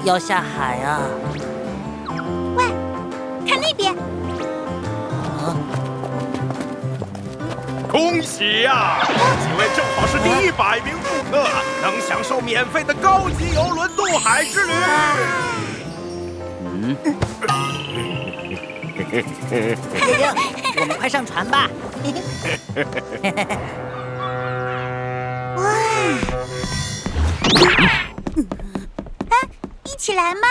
要下海啊！喂，看那边！恭喜呀！几位正好是第100名顾客，能享受免费的高级邮轮渡海之旅。我们快上船吧！哇！一起来嘛！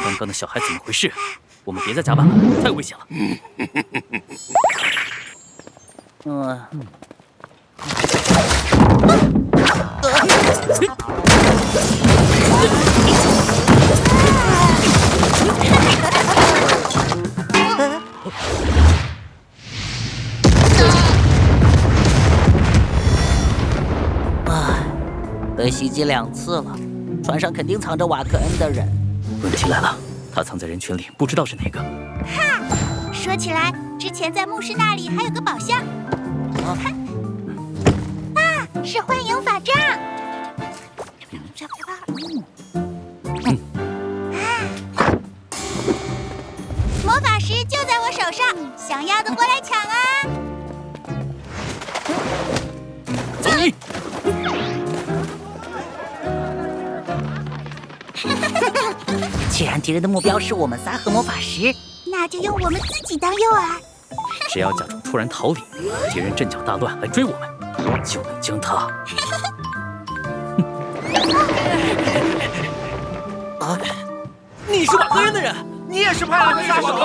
刚刚的小孩怎么回事？我们别再加班了，太危险了。被袭击2次了，船上肯定藏着瓦克恩的人。问题来了，他藏在人群里，不知道是哪个。哈，说起来，之前在牧师那里还有个宝箱。是幻影法杖。魔法石就在我手上，想要的过来抢啊！既然敌人的目标是我们仨和魔法石，那就用我们自己当诱饵。只要假装突然逃离，敌人阵脚大乱来追我们，就能将他。你是瓦克恩的人，你也是派来的杀手的，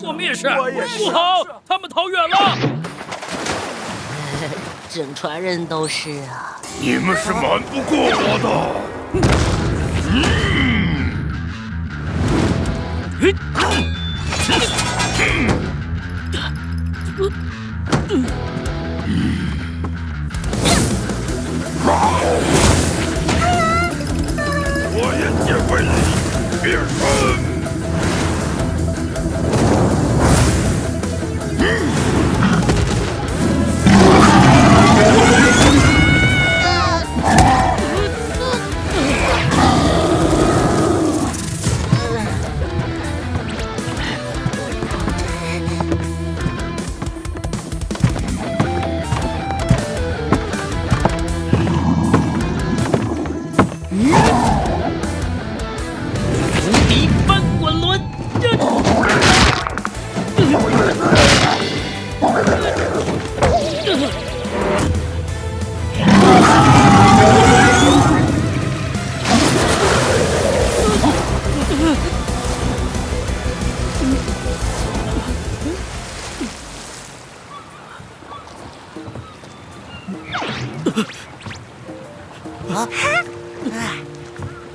我们也是，我也是。不好，他们逃远了。整船人都是啊！你们是瞒不过我的。我也将为你变身。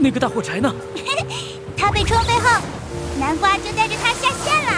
那个大火柴呢？他被冲飞后，南瓜就带着他下线了。